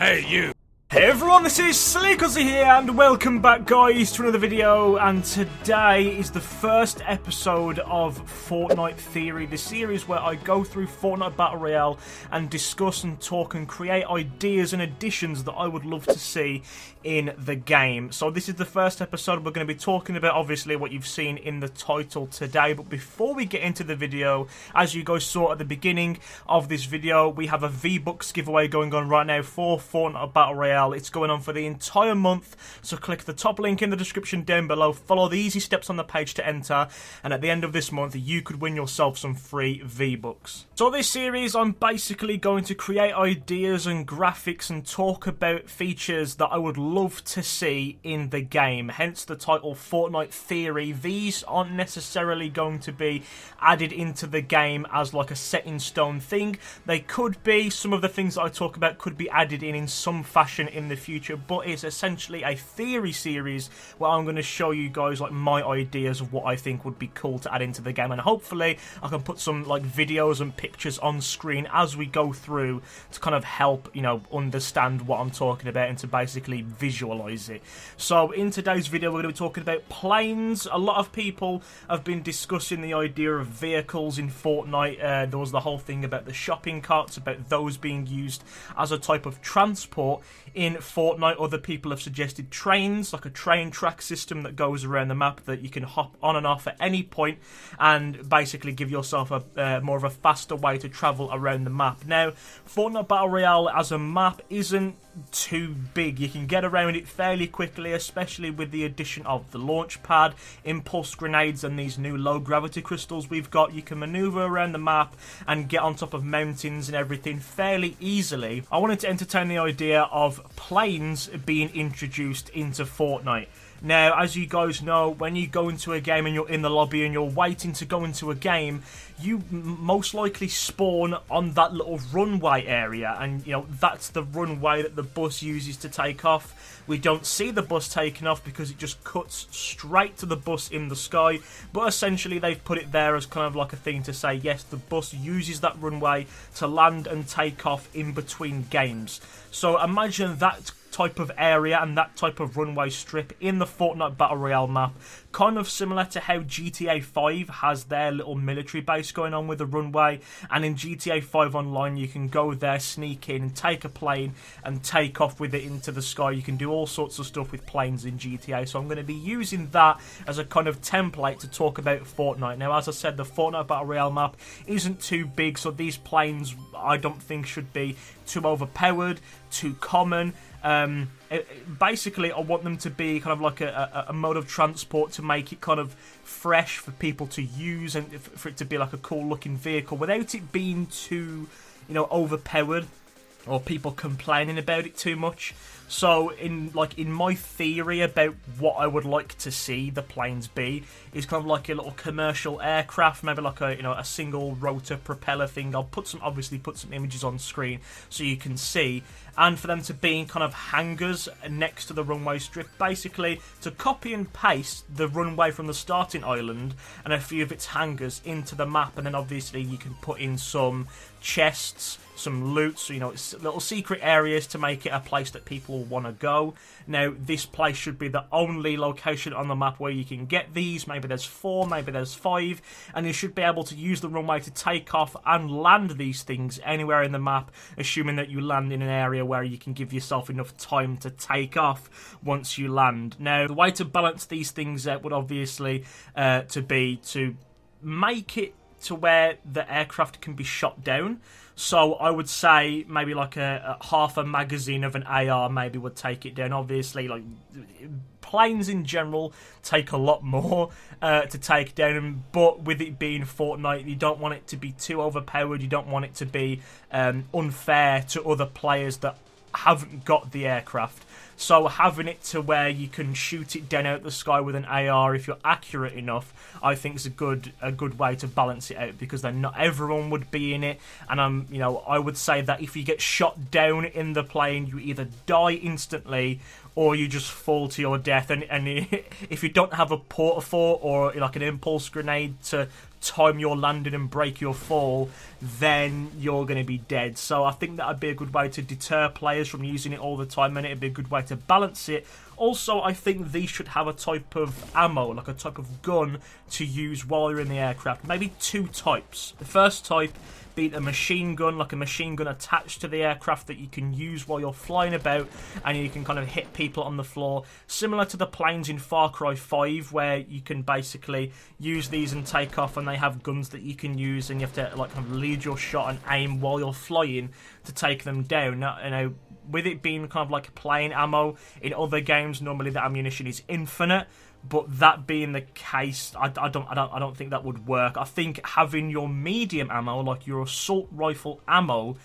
Hey, you! Hey everyone, this is Sleakozzy here, and welcome back guys to another video, and today is the first episode of Fortnite Theory, the series where I go through Fortnite Battle Royale and discuss and talk and create ideas and additions that I would love to see in the game. So this is the first episode. We're going to be talking about obviously what you've seen in the title today, but before we get into the video, as you guys saw at the beginning of this video, we have a V-Bucks giveaway going on right now for Fortnite Battle Royale. It's going on for the entire month, so click the top link in the description down below, follow the easy steps on the page to enter, and at the end of this month you could win yourself some free V-Bucks. So this series, I'm basically going to create ideas and graphics and talk about features that I would love to see in the game, hence the title Fortnite Theory. These aren't necessarily going to be added into the game as like a set in stone thing. They could be, some of the things that I talk about could be added in some fashion in the future, but it's essentially a theory series where I'm going to show you guys like my ideas of what I think would be cool to add into the game, and hopefully I can put some like videos and pictures on screen as we go through to kind of help, you know, understand what I'm talking about and to basically visualize it. So in today's video we're going to be talking about planes. A lot of people have been discussing the idea of vehicles in Fortnite. There was the whole thing about the shopping carts, about those being used as a type of transport in Fortnite. Other people have suggested trains, like a train track system that goes around the map that you can hop on and off at any point and basically give yourself a more of a faster way to travel around the map. Now, Fortnite Battle Royale as a map isn't too big. You can get around it fairly quickly, especially with the addition of the launch pad, impulse grenades, and these new low gravity crystals we've got. You can maneuver around the map and get on top of mountains and everything fairly easily. I wanted to entertain the idea of planes being introduced into Fortnite. Now, as you guys know, when you go into a game and you're in the lobby and you're waiting to go into a game, you most likely spawn on that little runway area, and you know that's the runway that the bus uses to take off. We don't see the bus taking off because it just cuts straight to the bus in the sky, but essentially they've put it there as kind of like a thing to say, yes, the bus uses that runway to land and take off in between games. So imagine that type of area and that type of runway strip in the Fortnite Battle Royale map, kind of similar to how GTA 5 has their little military base going on with the runway, and in GTA 5 Online you can go there, sneak in and take a plane and take off with it into the sky. You can do all sorts of stuff with planes in GTA, so I'm going to be using that as a kind of template to talk about Fortnite. Now, as I said, the Fortnite Battle Royale map isn't too big, so these planes I don't think should be too overpowered, too common. Basically I want them to be kind of like a mode of transport to make it kind of fresh for people to use and for it to be like a cool looking vehicle without it being too, you know, overpowered or people complaining about it too much. So in my theory about what I would like to see the planes be is kind of like a little commercial aircraft, maybe like a, you know, a single rotor propeller thing. I'll obviously put some images on screen so you can see, and for them to be in kind of hangars next to the runway strip, basically to copy and paste the runway from the starting island and a few of its hangars into the map, and then obviously you can put in some chests, some loot, so you know, it's little secret areas to make it a place that people want to go. Now, this place should be the only location on the map where you can get these. Maybe there's 4, maybe there's 5, and you should be able to use the runway to take off and land these things anywhere in the map, assuming that you land in an area where you can give yourself enough time to take off once you land. Now, the way to balance these things out would obviously to make it to where the aircraft can be shot down. So I would say maybe like a half a magazine of an AR maybe would take it down. Obviously, like planes in general take a lot more to take down, but with it being Fortnite, you don't want it to be too overpowered. You don't want it to be unfair to other players that haven't got the aircraft. So having it to where you can shoot it down out the sky with an AR if you're accurate enough, I think is a good way to balance it out, because then not everyone would be in it. And you know, I would say that if you get shot down in the plane, you either die instantly or you just fall to your death. And if you don't have a portafor or like an impulse grenade to time your landing and break your fall, then you're going to be dead. So I think that would be a good way to deter players from using it all the time, and it'd be a good way to balance it. Also, I think these should have a type of ammo, like a type of gun to use while you're in the aircraft. Maybe 2 types. The first type being a machine gun, like a machine gun attached to the aircraft that you can use while you're flying about, and you can kind of hit people on the floor, similar to the planes in Far Cry 5, where you can basically use these and take off, and they have guns that you can use, and you have to like kind of lead your shot and aim while you're flying to take them down. Now, you know, with it being kind of like plane ammo, in other games normally the ammunition is infinite. But that being the case, I don't think that would work. I think having your medium ammo, like your assault rifle ammo,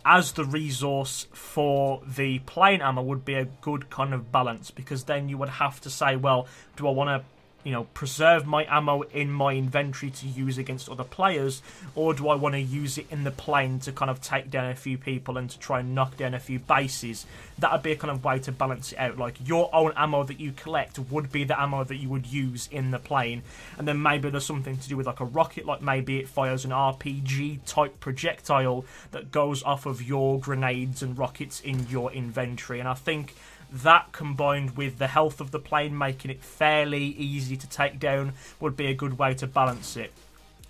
as the resource for the plane ammo would be a good kind of balance, because then you would have to say, well, do I want to, you know, preserve my ammo in my inventory to use against other players, or do I want to use it in the plane to kind of take down a few people and to try and knock down a few bases? That would be a kind of way to balance it out. Like, your own ammo that you collect would be the ammo that you would use in the plane, and then maybe there's something to do with like a rocket, like maybe it fires an RPG type projectile that goes off of your grenades and rockets in your inventory. And I think that, combined with the health of the plane making it fairly easy to take down, would be a good way to balance it.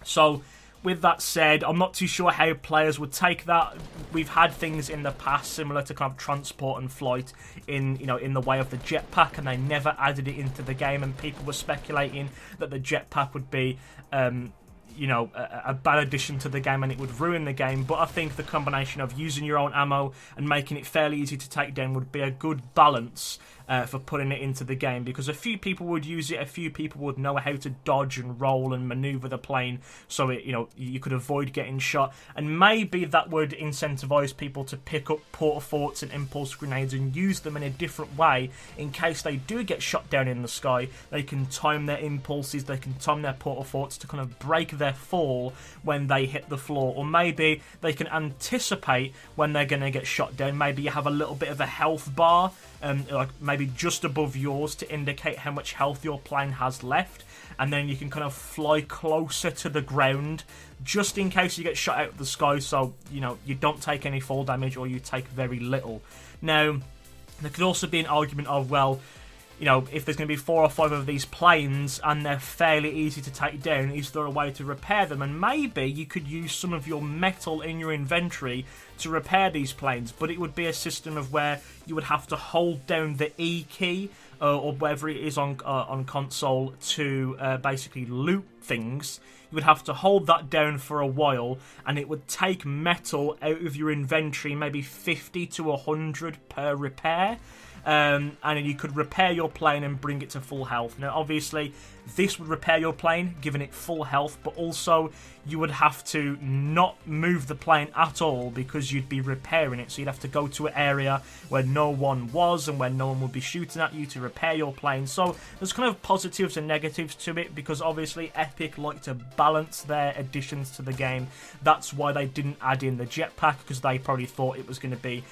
So with that said, I'm not too sure how players would take that. We've had things in the past similar to kind of transport and flight in the way of the jetpack, and they never added it into the game, and people were speculating that the jetpack would be a bad addition to the game and it would ruin the game. But I think the combination of using your own ammo and making it fairly easy to take down would be a good balance for putting it into the game, because a few people would use it, a few people would know how to dodge and roll and maneuver the plane so it, you could avoid getting shot, and maybe that would incentivize people to pick up porta-forts and impulse grenades and use them in a different way in case they do get shot down in the sky. They can time their impulses, they can time their porta-forts to kind of break their fall when they hit the floor, or maybe they can anticipate when they're going to get shot down. Maybe you have a little bit of a health bar, like maybe just above yours, to indicate how much health your plane has left, and then you can kind of fly closer to the ground just in case you get shot out of the sky, so you don't take any fall damage, or you take very little. Now, there could also be an argument of, well, if there's going to be 4 or 5 of these planes and they're fairly easy to take down, is there a way to repair them? And maybe you could use some of your metal in your inventory to repair these planes, but it would be a system of where you would have to hold down the E key or whatever it is on console to basically loot things. You would have to hold that down for a while, and it would take metal out of your inventory, maybe 50 to 100 per repair. And you could repair your plane and bring it to full health. Now, obviously, this would repair your plane, giving it full health, but also you would have to not move the plane at all because you'd be repairing it. So you'd have to go to an area where no one was and where no one would be shooting at you to repair your plane. So there's kind of positives and negatives to it, because obviously Epic like to balance their additions to the game. That's why they didn't add in the jetpack, because they probably thought it was going to be,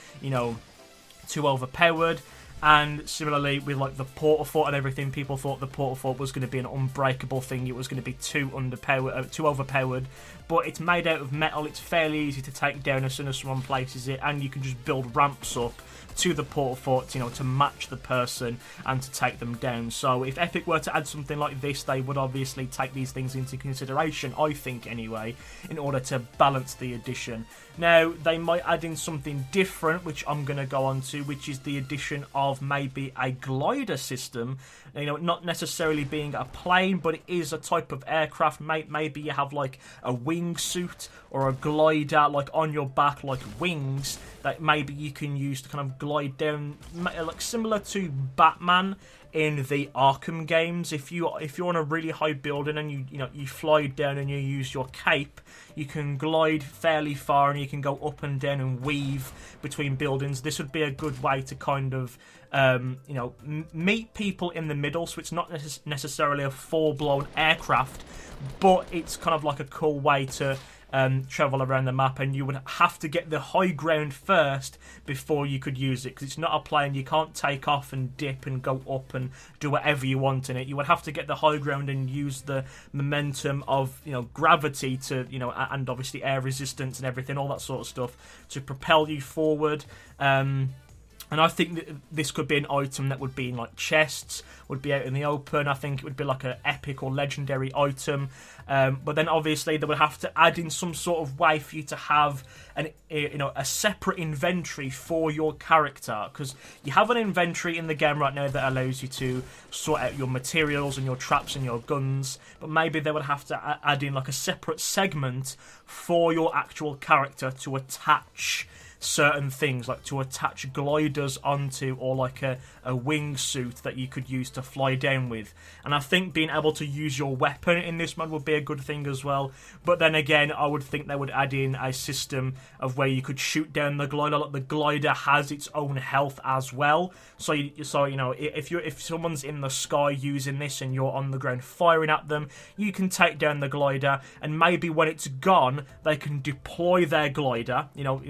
too overpowered. And similarly with like the porta-fort and everything, people thought the porta-fort was going to be an unbreakable thing. It was going to be too overpowered. But it's made out of metal. It's fairly easy to take down as soon as someone places it, and you can just build ramps up to the porta-fort, to match the person and to take them down. So if Epic were to add something like this, they would obviously take these things into consideration, I think anyway, in order to balance the addition. Now, they might add in something different, which I'm going to go on to, which is the addition of maybe a glider system. Not necessarily being a plane, but it is a type of aircraft. Maybe you have like a wingsuit or a glider like on your back, like wings, that maybe you can use to kind of glide down, like similar to Batman in the Arkham games. If you're on a really high building and you fly down and you use your cape, you can glide fairly far and you can go up and down and weave between buildings. This would be a good way to kind of meet people in the middle, so it's not necessarily a full-blown aircraft, but it's kind of like a cool way to travel around the map, and you would have to get the high ground first before you could use it, because it's not a plane. You can't take off and dip and go up and do whatever you want in it. You would have to get the high ground and use the momentum of, you know, gravity to, you know, and obviously air resistance and everything, all that sort of stuff, to propel you forward. And I think that this could be an item that would be in like chests, would be out in the open. I think it would be like an epic or legendary item. But then obviously they would have to add in some sort of way for you to have a separate inventory for your character, because you have an inventory in the game right now that allows you to sort out your materials and your traps and your guns. But maybe they would have to add in like a separate segment for your actual character to attach certain things, like to attach gliders onto, or like a wingsuit that you could use to fly down with. And I think being able to use your weapon in this mod would be a good thing as well. But then again, I would think they would add in a system of where you could shoot down the glider. Like the glider has its own health as well, so you know, if someone's in the sky using this and you're on the ground firing at them, you can take down the glider, and maybe when it's gone they can deploy their glider, you know,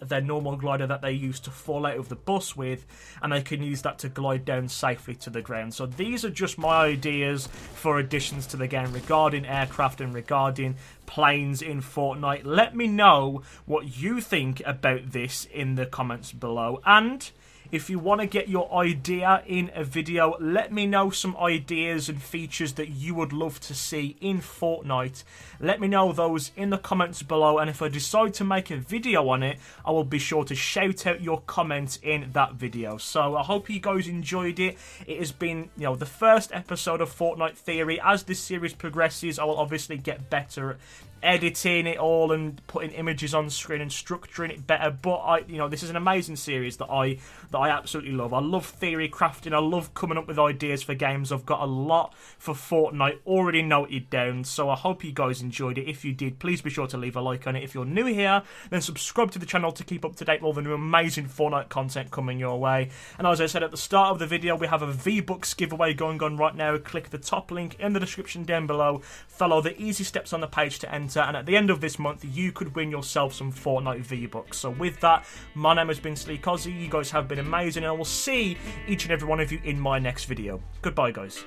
their normal glider that they used to fall out of the bus with, and they can use that to glide down safely to the ground. So these are just my ideas for additions to the game regarding aircraft and regarding planes in Fortnite. Let me know what you think about this in the comments below, and if you want to get your idea in a video, let me know some ideas and features that you would love to see in Fortnite. Let me know those in the comments below, and if I decide to make a video on it, I will be sure to shout out your comments in that video. So I hope you guys enjoyed it. It has been, you know, the first episode of Fortnite Theory. As this series progresses, I will obviously get better at editing it all and putting images on screen and structuring it better. But this is an amazing series that I absolutely love. I love theory crafting. I love coming up with ideas for games. I've got a lot for Fortnite already noted down, so I hope you guys enjoyed it. If you did, please be sure to leave a like on it. If you're new here, then subscribe to the channel to keep up to date with all the new amazing Fortnite content coming your way. And as I said at the start of the video, we have a V-Bucks giveaway going on right now. Click the top link in the description down below. Follow the easy steps on the page to enter, and at the end of this month you could win yourself some Fortnite V-Bucks. So with that, my name has been Sleakozzy. You guys have been amazing, and I will see each and every one of you in my next video. Goodbye, guys.